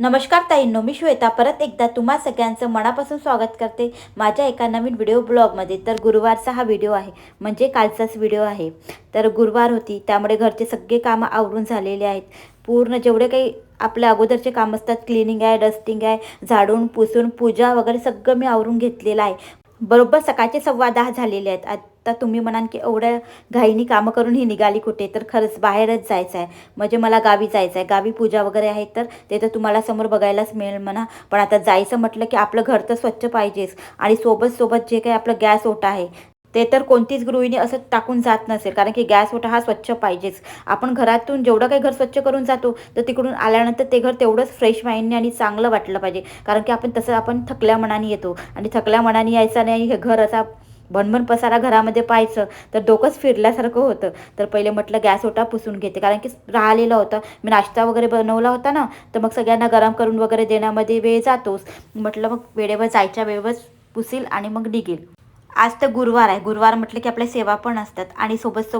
नमस्कार ताईंनो, मी श्वेता परत एकदा तुम्हा सगळ्यांचं मनापासून स्वागत करते माझ्या एका नवीन व्हिडिओ ब्लॉगमध्ये। तर गुरुवारचा हा व्हिडिओ आहे, म्हणजे कालचाच व्हिडिओ आहे। तर गुरुवार होती, त्यामुळे घरचे सगळे कामं आवरून झालेले आहेत। पूर्ण जेवढे काही आपल्या अगोदरचे काम असतात, क्लिनिंग आहे, डस्टिंग आहे, झाडून पुसून पूजा वगैरे सगळं मी आवरून घेतलेलं आहे। बरोबर सकाळचे 10:15 झालेले आहेत। आता तुम्ही म्हणाल की एवढ्या घाईनी कामं करून ही निघाली कुठे? तर खरंच बाहेरच जायचं आहे, म्हणजे मला गावी जायचं आहे। गावी पूजा वगैरे आहे, तर ते तर तुम्हाला समोर बघायलाच मिळेल म्हणा। पण आता जायचं म्हटलं की आपलं घर तर स्वच्छ पाहिजेच, आणि सोबत जे काही आपलं गॅस ओटा आहे ते तर कोणतीच गृहिणी असं टाकून जात नसेल, कारण की गॅस ओटा हा स्वच्छ पाहिजेच। आपण घरातून जेवढं काही घर स्वच्छ करून जातो, तर तिकडून आल्यानंतर ते घर तेवढंच फ्रेश माइंडने आणि चांगलं वाटलं पाहिजे। कारण की आपण थकल्या मनाने येतो, आणि थकल्या मनाने यायचं नाही, हे घर असा भनभन पसारा घरामध्ये पाहायचं तर डोकंच फिरल्यासारखं होतं। तर पहिले म्हटलं गॅस ओटा पुसून घेते, कारण की राहिलेला होता। मी नाश्ता वगैरे बनवला होता ना, तर मग सगळ्यांना गरम करून वगैरे देण्यामध्ये वेळ जातोच। म्हटलं मग वेळेवर जायच्या वेळेवर पुसील आणि मग निघेल। आज तर गुरुवार आहे, गुरुवार म्हटलं की आपल्या सेवा पण असतात, आणि सोबत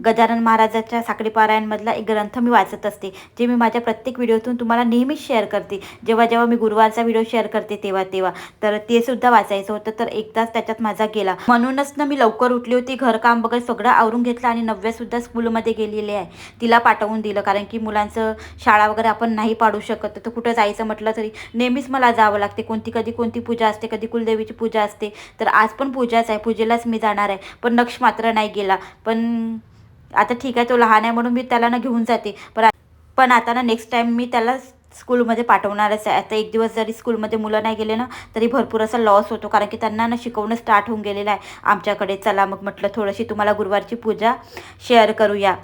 गजानन महाराजाच्या साखळी पारायणमधला एक ग्रंथ मी वाचत असते, जे मी माझ्या प्रत्येक व्हिडिओतून तुम्हाला नेहमीच शेअर करते। जेव्हा मी गुरुवारचा व्हिडिओ शेअर करते तेव्हा तर ते सुद्धा वाचायचं होतं, तर एक तास त्याच्यात माझा गेला। म्हणूनच ना मी लवकर उठली होती, घरकाम वगैरे सगळं आवरून घेतलं, आणि नव्यासुद्धा स्कूलमध्ये गेलेली आहे, तिला पाठवून दिलं। कारण की मुलांचं शाळा वगैरे आपण नाही पाडू शकत, तर कुठं जायचं म्हटलं तरी नेहमीच मला जावं लागते। कधी कोणती पूजा असते, कधी कुलदेवीची पूजा असते, तर आज पण पूजाच आहे, पूजेलाच मी जाणार आहे। पण नक्ष मात्र नाही गेला। पण आता ठीक आहे, तो लहान आहे म्हणून मी त्याला ना घेऊन जाते, पण आता ना नेक्स्ट टाइम मी त्याला स्कूलमध्ये पाठवणारच आहे। आता एक दिवस जरी स्कूलमध्ये मुलं नाही गेले ना, तरी भरपूर असा लॉस होतो, कारण की त्यांना ना शिकवणं स्टार्ट होऊन गेलेलं आहे आमच्याकडे। चला मग म्हटलं थोडीशी तुम्हाला गुरुवारची पूजा शेअर करूया।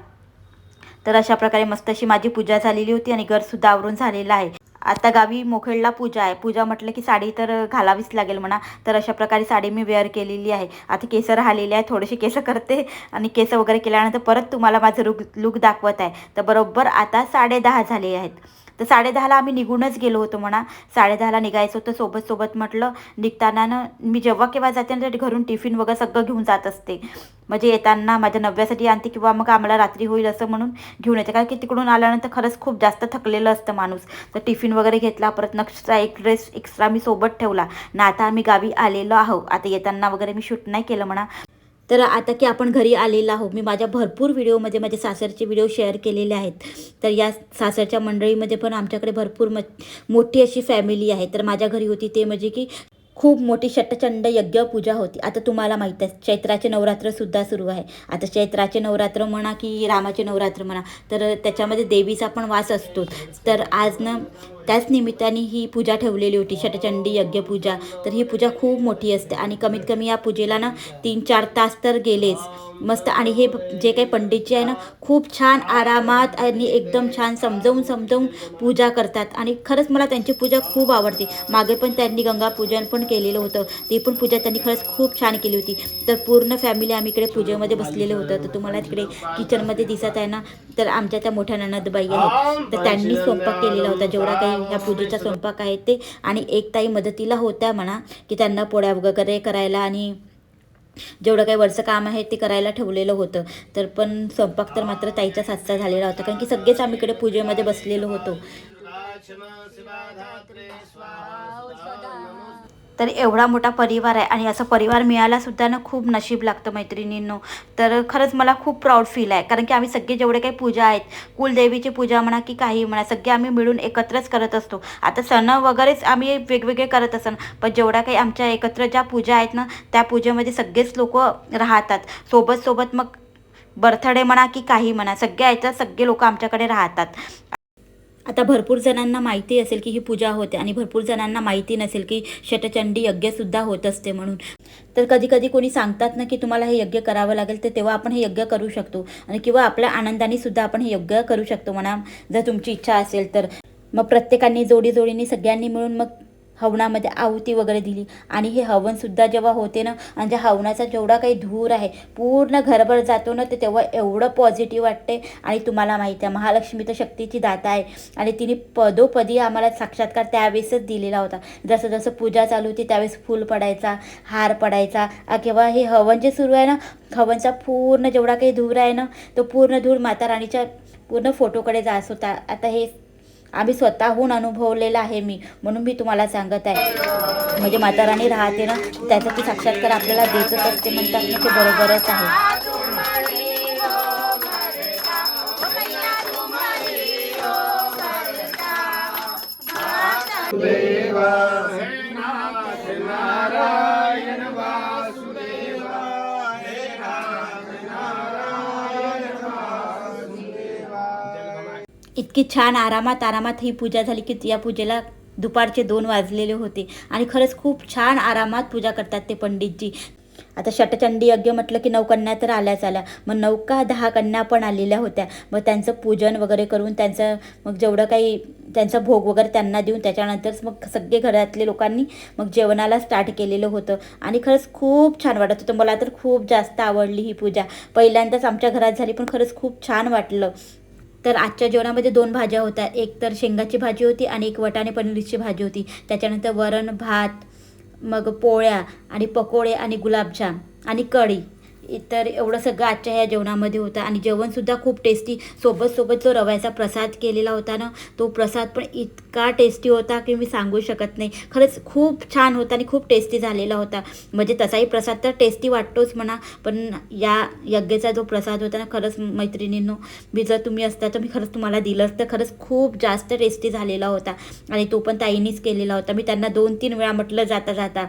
तर अशा प्रकारे मस्त अशी माझी पूजा झालेली होती, आणि घरसुद्धा आवरून झालेलं आहे। आता गावी मोखेडला पूजा आहे, पूजा म्हटलं की साडी तर घालावीच लागेल म्हणा। तर अशा प्रकारे साडी मी वेअर केलेली आहे। आता केस राहिलेले आहे, थोडेसे केस करते, आणि केस वगैरे केल्यानंतर परत तुम्हाला माझं लुक दाखवत आहे। तर बरोबर आता 10:30 झाले आहेत, तर 10:30ला आम्ही निघूनच गेलो होतो म्हणा। 10:30ला निघायचं होतं, सोबत म्हटलं निघताना ना मी जेव्हा केव्हा जाते ना, तर घरून टिफिन वगैरे सगळं घेऊन जात असते, म्हणजे येताना माझ्या नव्यासाठी आणते, किंवा मग आम्हाला रात्री होईल असं म्हणून घेऊन येते। कारण की तिकडून आल्यानंतर खरंच खूप जास्त थकलेलं असतं माणूस। तर टिफिन वगैरे घेतला, परत नक्षचा एक ड्रेस एक्स्ट्रा मी सोबत ठेवला ना। आता आम्ही गावी आलेलो आहोत, आता येताना वगैरे मी शूट नाही केलं म्हणा। तर आता की आपण घरी आलेलो आहोत, मी माझ्या भरपूर व्हिडिओमध्ये माझ्या सासरचे व्हिडिओ शेअर केलेले आहेत। तर या सासरच्या मंडळीमध्ये पण आमच्याकडे भरपूर मोठी अशी फॅमिली आहे। तर माझ्या घरी होती ते म्हणजे की खूप मोठी शतचंड यज्ञ पूजा होती। आता तुम्हाला माहीत आहे, चैत्राचे नवरात्रसुद्धा सुरू आहे। आता चैत्राचे नवरात्र म्हणा की रामाचे नवरात्र म्हणा, तर त्याच्यामध्ये देवीचा पण वास असतो। तर आज ना त्याच निमित्ताने ही पूजा ठेवलेली होती, शतचंडी यज्ञ पूजा। तर ही पूजा खूप मोठी असते, आणि कमीत कमी या पूजेला ना 3-4 तास तर गेलेच मस्त। आणि हे जे काही पंडितजी आहे ना, खूप छान आरामात आणि एकदम छान समजावून पूजा करतात, आणि खरंच मला त्यांची पूजा खूप आवडते। मागे पण त्यांनी गंगा पूजन पण केलेलं होतं, ती पण पूजा त्यांनी खरंच खूप छान केली होती। तर पूर्ण फॅमिली आम्ही इकडे पूजेमध्ये बसलेलं होतं। तर तुम्हाला तिकडे किचनमध्ये दिसत आहे ना, तर आमच्या त्या मोठ्या ननदबाई आहेत, तर त्यांनी स्वयंपाक केलेला होता, जेवढा काही ह्या पूजेचा स्वयंपाक आहे ते। आणि एक ताई मदतीला होत्या म्हणा, की त्यांना पोळ्या वगैरे करायला आणि जेवढं काही वरचं काम आहे ते करायला ठेवलेलं होतं। तर पण स्वयंपाक तर मात्र ताईच्या हातचा झालेला होता, कारण की सगळेच आम्ही इकडे पूजेमध्ये बसलेलो होतो। तर एवढा मोठा परिवार आहे, आणि असं परिवार मिळायला सुद्धा ना खूप नशीब लागतं मैत्रिणींनो। तर खरंच मला खूप प्राऊड फील आहे, कारण की आम्ही सगळे जेवढे काही पूजा आहेत, कुलदेवीची पूजा म्हणा की काही म्हणा, सगळे आम्ही मिळून एकत्रच करत असतो। आता सण वगैरेच आम्ही वेगवेगळे करत असतो, पण जेवढ्या काही आमच्या एकत्र ज्या पूजा आहेत ना, त्या पूजेमध्ये सगळेच लोक राहतात सोबत। मग बर्थडे म्हणा की काही म्हणा, सगळ्या याच्यात सगळे लोक आमच्याकडे राहतात। आता भरपूर जणांना माहिती असेल की ही पूजा होते, आणि भरपूर जणांना माहिती नसेल की शतचंडी यज्ञसुद्धा होत असते म्हणून। तर कधी कोणी सांगतात ना की तुम्हाला हे यज्ञ करावं लागेल, तर तेव्हा आपण हे यज्ञ करू शकतो, आणि किंवा आपल्या आनंदाने सुद्धा आपण हे यज्ञ करू शकतो म्हणा, जर तुमची इच्छा असेल तर। मग प्रत्येकाने जोडीने सगळ्यांनी मिळून मग हवनामध्ये आहुती वगैरे दिली, आणि हे हवनसुद्धा जेव्हा होते ना, आणि त्या हवनाचा जेवढा काही धूर आहे पूर्ण घरभर जातो ना, तर तेव्हा एवढं पॉझिटिव्ह वाटते। आणि तुम्हाला माहिती आहे, महालक्ष्मी तर शक्तीची दाता आहे, आणि तिने पदोपदी आम्हाला साक्षात्कार त्यावेळेसच दिलेला होता। जसं पूजा चालू होती त्यावेळेस फूल पडायचा, हार पडायचा, किंवा हे हवन जे सुरू आहे ना, हवनचा पूर्ण जेवढा काही धूर आहे ना, तो पूर्ण धूर माता राणीच्या पूर्ण फोटोकडे जात होता। आता हे आम्ही स्वतःहून अनुभवलेलं आहे मी, म्हणून मी तुम्हाला सांगत आहे. म्हणजे माता राणी राहते ना, त्याचं ती साक्षात्कार आपल्याला देतच असते म्हणतात ना, ते बरोबरच आहे. इतकी छान आरामात ही पूजा झाली की या पूजेला दुपारचे 2 वाजलेले होते आणि खरंच खूप छान आरामात पूजा करतात ते पंडितजी. आता षटचंडी यज्ञ म्हटलं की 9 कन्या तर आल्या. मग 9 का 10 कन्या पण आलेल्या होत्या. मग त्यांचं पूजन वगैरे करून त्यांचं मग जेवढं काही त्यांचा भोग वगैरे त्यांना देऊन त्याच्यानंतरच मग सगळे घरातले लोकांनी मग जेवणाला स्टार्ट केलेलं होतं आणि खरंच खूप छान वाटत होतं. मला तर खूप जास्त आवडली ही पूजा. पहिल्यांदाच आमच्या घरात झाली पण खरंच खूप छान वाटलं. तर आजच्या जेवणामध्ये 2 भाज्या होत्या. एक तर शेंगाची भाजी होती आणि एक वटाणे पनीरची भाजी होती. त्याच्यानंतर वरण भात, मग पोळ्या आणि पकोडे आणि गुलाबजाम आणि कढी. तर एवढं सगळं आजच्या ह्या जेवणामध्ये होतं आणि जेवणसुद्धा खूप टेस्टी. सोबत जो रव्याचा प्रसाद केलेला होता ना, तो प्रसाद पण इतका टेस्टी होता की मी सांगू शकत नाही. खरंच खूप छान होता आणि खूप टेस्टी झालेला होता. म्हणजे तसाही प्रसाद तर टेस्टी वाटतोच म्हणा, पण या यज्ञेचा जो प्रसाद होता ना, खरंच मैत्रिणींनो, मी जर तुम्ही असता तर मी खरंच तुम्हाला दिलं असतं. खरंच खूप जास्त टेस्टी झालेला होता आणि तो पण ताईनीच केलेला होता. मी त्यांना 2-3 वेळा म्हटलं जाता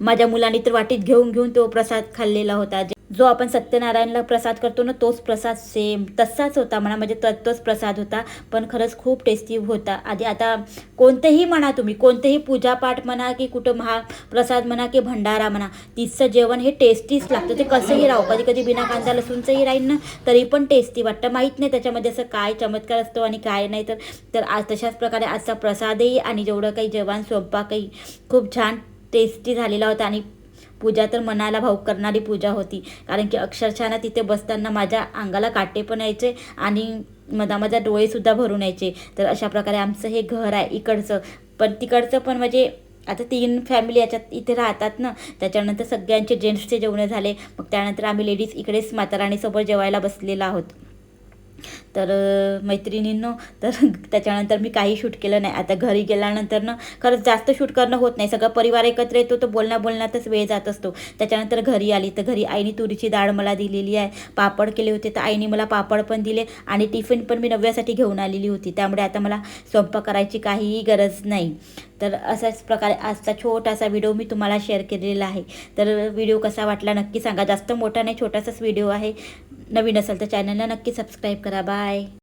माझ्या मुलांनी तर वाटीत घेऊन तो प्रसाद खाल्लेला होता. जो आपण सत्यनारायणला प्रसाद करतो ना, तोच प्रसाद सेम तसाच होता म्हणा. म्हणजे तोच प्रसाद होता, पण खरंच खूप टेस्टी होता. आधी आता कोणतेही म्हणा तुम्ही, कोणतेही पूजापाठ म्हणा की कुठं महाप्रसाद म्हणा की भंडारा म्हणा, तिचं जेवण हे टेस्टीच लागतं. ते कसंही राहू, कधी कधी कांदा लसूणचंही राहील ना तरी पण टेस्टी वाटतं. माहीत नाही त्याच्यामध्ये असं काय चमत्कार असतो आणि काय नाही. तर आज तशाच प्रकारे आजचा प्रसादही आणि जेवढं काही जेवण स्वयंपाकही खूप छान टेस्टी झालेला होता. आणि पूजा तर मनाला भावुक करणारी पूजा होती. कारण की अक्षरशः ना तिथे बसताना माझ्या अंगाला काटे पण यायचे आणि माझ्या डोळेसुद्धा भरून यायचे. तर अशा प्रकारे आमचं हे घर आहे इकडचं. पण तिकडचं पण म्हणजे आता 3 फॅमिली याच्यात इथे राहतात ना, त्याच्यानंतर सगळ्यांचे जेंट्सचे जेवणं झाले. मग त्यानंतर आम्ही लेडीज इकडेच माता राणीसोबत जेवायला बसलेलो आहोत. तर मैत्रिणींनो, तर त्याच्यानंतर मी काही शूट केलं नाही. आता घरी गेल्यानंतर ना खरंच जास्त शूट करणं होत नाही. सगळं परिवार एकत्र येतो तर बोलण्यातच वेळ जात असतो. त्याच्यानंतर घरी आली तर घरी आईने तुरीची डाळ मला दिलेली आहे. पापड केले होते तर आईने मला पापड पण दिले आणि टिफिन पण मी नव्यासाठी घेऊन आलेली होती. त्यामुळे आता मला स्वयंपाक करायची काहीही गरज नाही. तर अशाच प्रकारे आजचा छोटासा व्हिडिओ मी तुम्हाला शेअर केलेला आहे. तर व्हिडिओ कसा वाटला नक्की सांगा. जास्त मोठा नाही, छोटासाच व्हिडिओ आहे. नवीन असेल तर चॅनलला नक्की सबस्क्राईब करा. बाय.